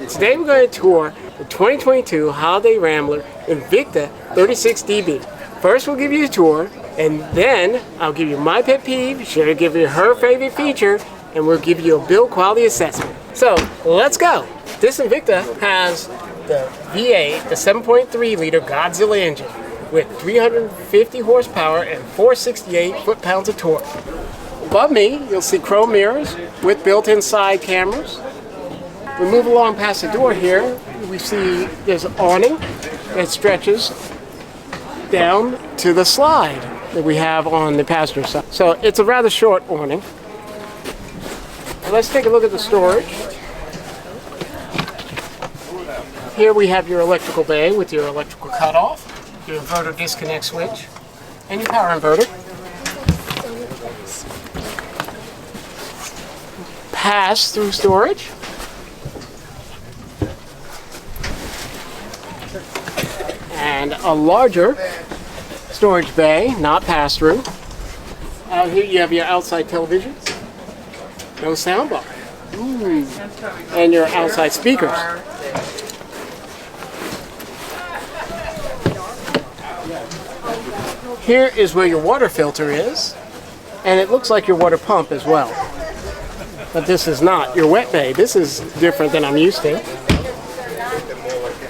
Today we're going to tour the 2022 Holiday Rambler Invicta 36DB. First we'll give you a tour, and then I'll give you my pet peeve, she'll give you her favorite feature, and we'll give you a build quality assessment. So let's go. This Invicta has the V8, the 7.3 liter Godzilla engine with 350 horsepower and 468 foot-pounds of torque. Above me, you'll see chrome mirrors with built-in side cameras. We move along past the door here, we see there's an awning that stretches down to the slide that we have on the passenger side. So it's a rather short awning. Let's take a look at the storage. Here we have your electrical bay with your electrical cutoff, your inverter disconnect switch, and your power inverter. Pass-through storage. And a larger storage bay, not pass-through. Out here you have your outside television. No soundbar. And your outside speakers. Here is where your water filter is. And it looks like your water pump as well. But this is not your wet bay. This is different than I'm used to.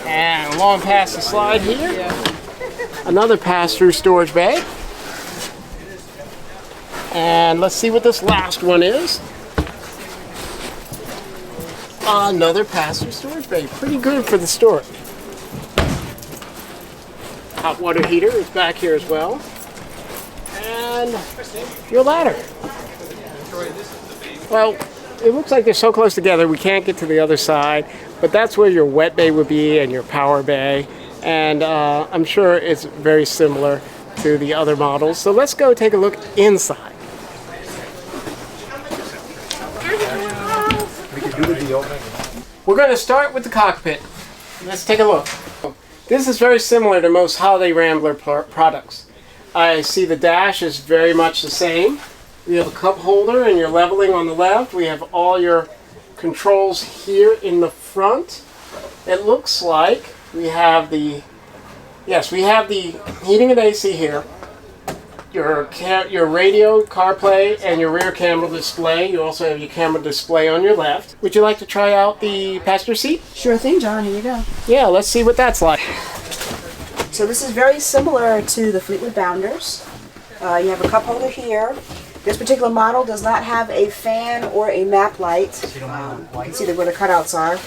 And along past the slide here, another pass-through storage bay. And let's see what this last one is. Another pass-through storage bay. Pretty good for the storage. Hot water heater is back here as well. And your ladder. Well, it looks like they're so close together we can't get to the other side, but that's where your wet bay would be and your power bay, and I'm sure it's very similar to the other models. So let's go take a look inside. We're going to start with the cockpit. Let's take a look. This is very similar to most Holiday Rambler products. I see the dash is very much the same. We have a cup holder and your leveling on the left. We have all your controls here in the front. It looks like we have the, yes, we have the heating and AC here. Your radio, CarPlay, and your rear camera display. You also have your camera display on your left. Would you like to try out the passenger seat? Sure thing, John. Here you go. Yeah, let's see what that's like. So this is very similar to the Fleetwood Bounders. You have a cup holder here. This particular model does not have a fan or a map light. You can see where the cutouts are.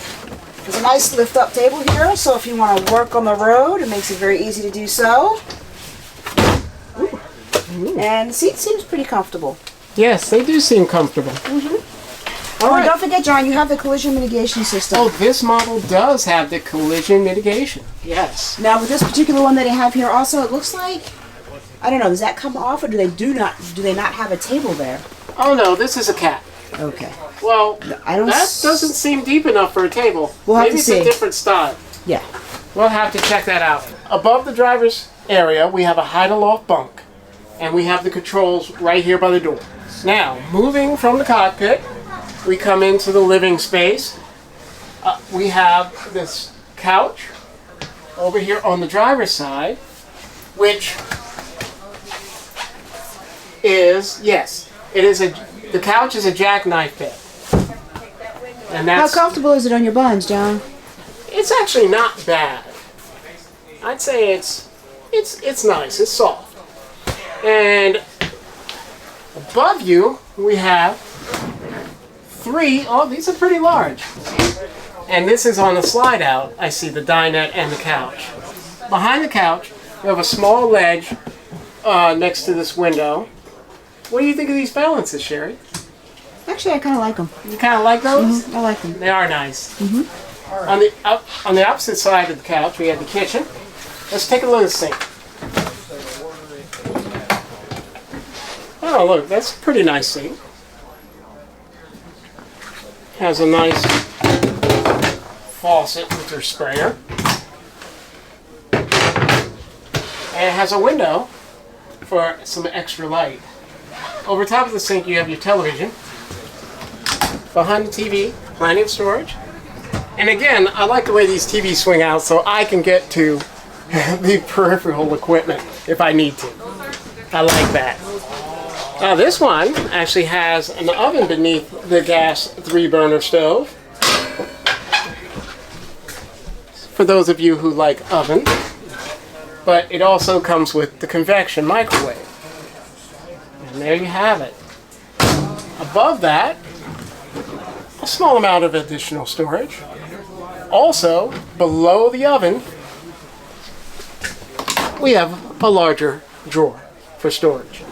There's a nice lift-up table here, so if you want to work on the road, it makes it very easy to do so. Ooh. And the seat seems pretty comfortable. Yes, they do seem comfortable. All right. Don't forget, John, you have the collision mitigation system. Oh, this model does have the collision mitigation. Yes. Now, with this particular one that I have here also, it looks like, I don't know, does that come off, or do they not have a table there? Oh no, this is a cat. Okay. Well, that doesn't seem deep enough for a table. We'll have Maybe to see. It's a different style. Yeah. We'll have to check that out. Above the driver's area, we have a hide-aloft bunk, and we have the controls right here by the door. Now, moving from the cockpit, we come into the living space. We have this couch over here on the driver's side, which is, yes, it is the couch is a jackknife bed. And that's, how comfortable is it on your buns, John? It's actually not bad. I'd say it's nice, it's soft. And above you we have these are pretty large. And this is on the slide out. I see the dinette and the couch. Behind the couch, we have a small ledge next to this window. What do you think of these valances, Sherry? Actually, I kind of like them. You kind of like those? I like them. They are nice. On the opposite side of the couch, we have the kitchen. Let's take a look at the sink. Oh, look, that's a pretty nice sink. Has a nice faucet with your sprayer. And it has a window for some extra light. Over top of the sink you have your television. Behind the TV, plenty of storage. And again, I like the way these TVs swing out so I can get to the peripheral equipment if I need to. I like that. Now this one actually has an oven beneath the gas 3-burner stove. For those of you who like oven. But it also comes with the convection microwave. And there you have it. Above that, a small amount of additional storage. Also, below the oven, we have a larger drawer for storage.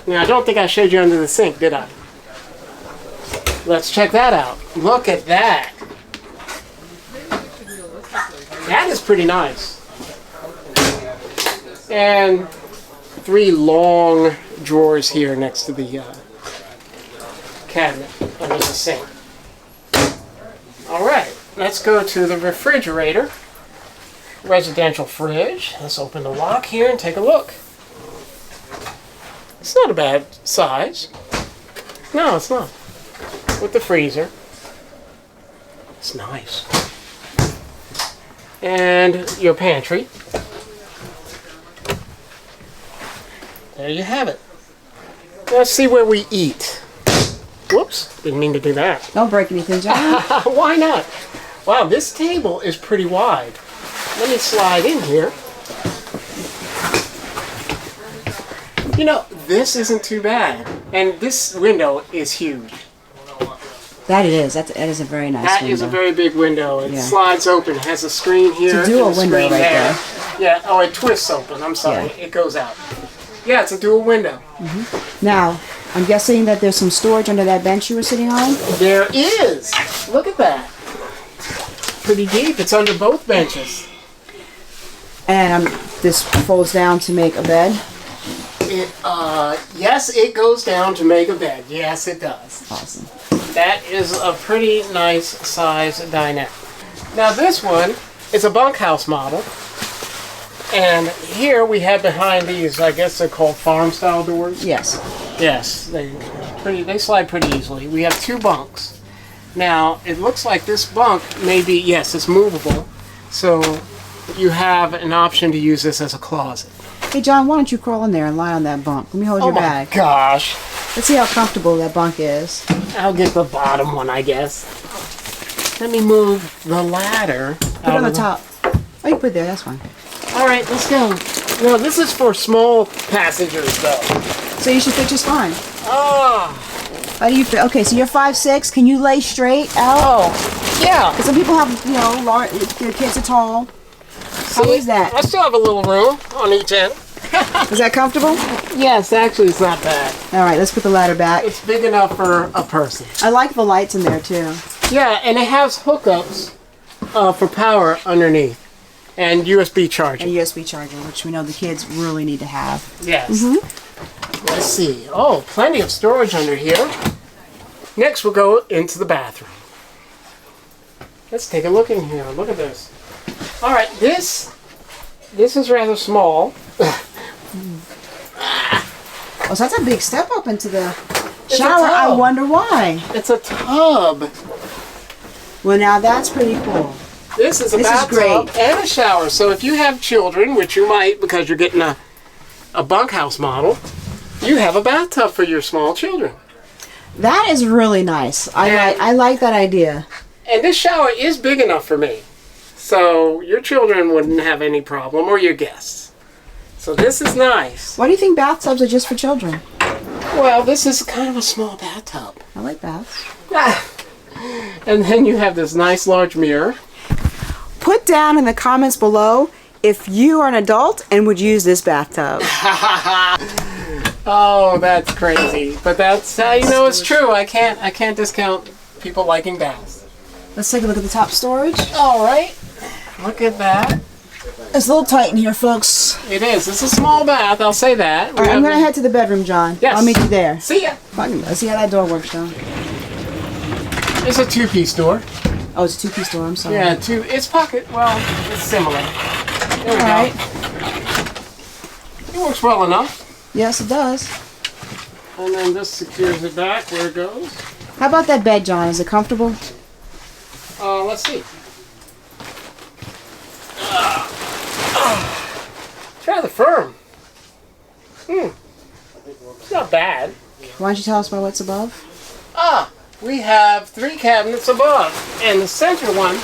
Now, I don't think I showed you under the sink, did I? Let's check that out. Look at that. That is pretty nice. And 3 long drawers here next to the cabinet under the sink. All right, let's go to the refrigerator. Residential fridge. Let's open the lock here and take a look. It's not a bad size. No, it's not. With the freezer. It's nice. And your pantry. There you have it. Let's see where we eat. Whoops, didn't mean to do that. Don't break anything, John. Why not? Wow, this table is pretty wide. Let me slide in here. You know, this isn't too bad. And this window is huge. That it is. That is a very nice window. That is a very big window. It slides open. It has a screen here. It's a dual window right there. Yeah, oh, it twists open. I'm sorry. Yeah. It goes out. Yeah, it's a dual window. Mm-hmm. Now, I'm guessing that there's some storage under that bench you were sitting on? There is. Look at that. Pretty deep. It's under both benches. And this folds down to make a bed? Yes, it goes down to make a bed. Yes, it does. Awesome. That is a pretty nice size dinette. Now this one is a bunkhouse model. And here we have behind these, I guess they're called farm style doors. Yes. Yes, they slide pretty easily. We have 2 bunks. Now, it looks like this bunk may be, yes, it's movable. So you have an option to use this as a closet. Hey John, why don't you crawl in there and lie on that bunk? Let me hold your bag. Oh my gosh. Let's see how comfortable that bunk is. I'll get the bottom one, I guess. Let me move the ladder. Put it on the top. Oh, you can put it there, that's fine. All right, let's go. No, this is for small passengers, though. So you should fit just fine. Ah. How do you fit? Okay, so you're 5'6". Can you lay straight out? Oh, yeah. Because some people have, you know, large, their kids are tall. How is that? I still have a little room on each end. Is that comfortable? Yes, actually, it's not bad. All right, let's put the ladder back. It's big enough for a person. I like the lights in there, too. Yeah, and it has hookups for power underneath. And USB charging. And USB charging, which we know the kids really need to have. Yes. Mm-hmm. Let's see. Oh, plenty of storage under here. Next, we'll go into the bathroom. Let's take a look in here. Look at this. All right, this is rather small. Oh, so that's a big step up into the shower. I wonder why. It's a tub. Well, now that's pretty cool. This is a bathtub and a shower. So if you have children, which you might because you're getting a bunkhouse model, you have a bathtub for your small children. That is really nice. I like that idea. And this shower is big enough for me. So your children wouldn't have any problem, or your guests. So this is nice. Why do you think bathtubs are just for children? Well, this is kind of a small bathtub. I like baths. And then you have this nice large mirror. Put down in the comments below if you are an adult and would use this bathtub. Oh, that's crazy. But that's how you know it's true. I can't discount people liking baths. Let's take a look at the top storage. All right. Look at that. It's a little tight in here, folks. It is. It's a small bath. I'll say that. All right, I'm going to head to the bedroom, John. Yes. I'll meet you there. See ya. Let's see how that door works, John. It's a 2-piece door. Oh, it's a 2-piece door. I'm sorry. Yeah, it's pocket. Well, it's similar. There we go. It works well enough. Yes, it does. And then this secures it back where it goes. How about that bed, John? Is it comfortable? Let's see. It's rather firm. It's not bad. Why don't you tell us about what's above? We have 3 cabinets above, and the center one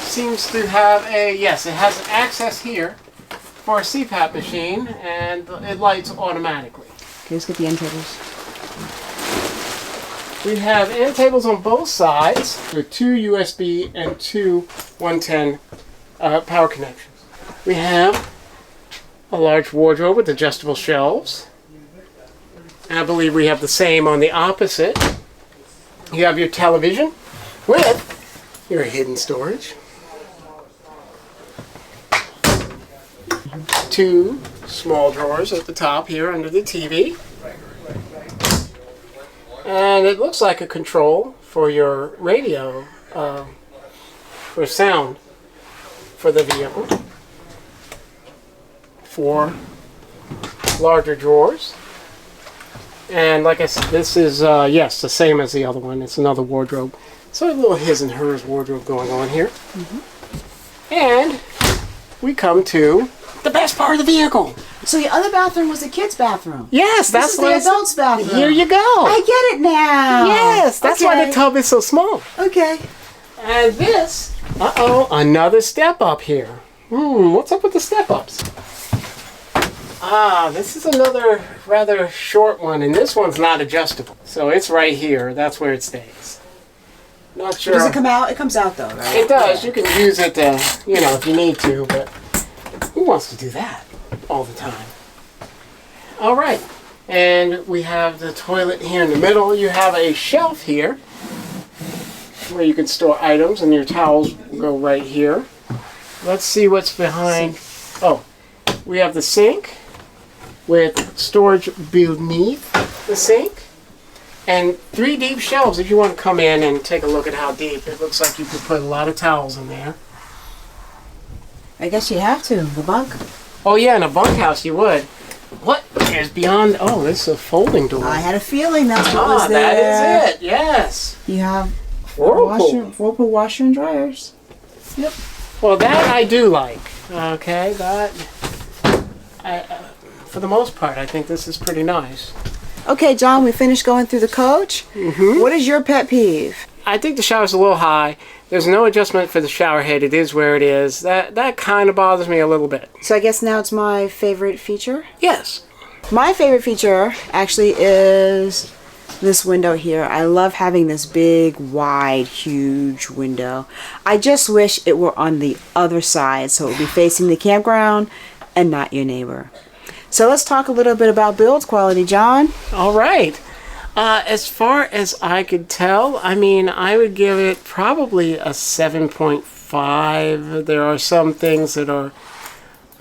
seems to have yes, it has access here for a CPAP machine, and it lights automatically. Okay, let's get the end tables. We have end tables on both sides with 2 USB and 2 110 power connections. We have a large wardrobe with adjustable shelves. And I believe we have the same on the opposite. You have your television with your hidden storage. 2 small drawers at the top here under the TV. And it looks like a control for your radio, for sound for the vehicle. 4 larger drawers. And like I said, this is, yes, the same as the other one. It's another wardrobe. So a little his and hers wardrobe going on here. And we come to the best part of the vehicle. So the other bathroom was the kids' bathroom. Yes, This is the adults' bathroom. Here you go. I get it now. Yes, that's why the tub is so small. Okay. And this, another step up here. What's up with the step ups? This is another rather short one, and this one's not adjustable. So it's right here. That's where it stays. Not sure. Does it come out? It comes out though, right? It does. You can use it, you know, if you need to, but who wants to do that all the time? All right. And we have the toilet here in the middle. You have a shelf here where you can store items, and your towels go right here. Let's see what's behind. Oh, we have the sink with storage beneath the sink. And 3 deep shelves if you want to come in and take a look at how deep. It looks like you could put a lot of towels in there. I guess you have to. The bunk. Oh yeah, in a bunkhouse you would. What is beyond? Oh, this is a folding door. I had a feeling that's what was there. That is it. Yes. You have Whirlpool washer and dryers. Yep. Well, that I do like. Okay, that. For the most part, I think this is pretty nice. Okay, John, we finished going through the coach. What is your pet peeve? I think the shower's a little high. There's no adjustment for the shower head. It is where it is. That kind of bothers me a little bit. So I guess now it's my favorite feature? Yes. My favorite feature actually is this window here. I love having this big, wide, huge window. I just wish it were on the other side so it would be facing the campground and not your neighbor. So let's talk a little bit about build quality, John. All right. As far as I could tell, I mean, I would give it probably a 7.5. There are some things that are,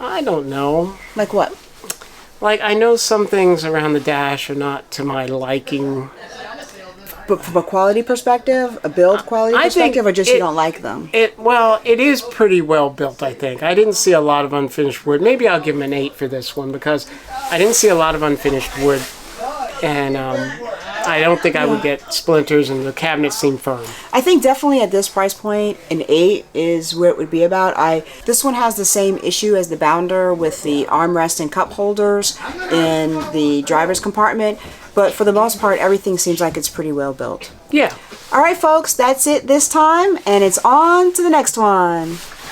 I don't know. Like what? Like, I know some things around the dash are not to my liking. But from a quality perspective, a build quality perspective, or just you don't like them? Well, it is pretty well built, I think. I didn't see a lot of unfinished wood. Maybe I'll give them an 8 for this one because I didn't see a lot of unfinished wood. And I don't think I would get splinters, and the cabinets seem firm. I think definitely at this price point, an 8 is where it would be about. This one has the same issue as the Bounder with the armrest and cup holders in the driver's compartment. But for the most part, everything seems like it's pretty well built. Yeah. All right, folks, that's it this time, and it's on to the next one.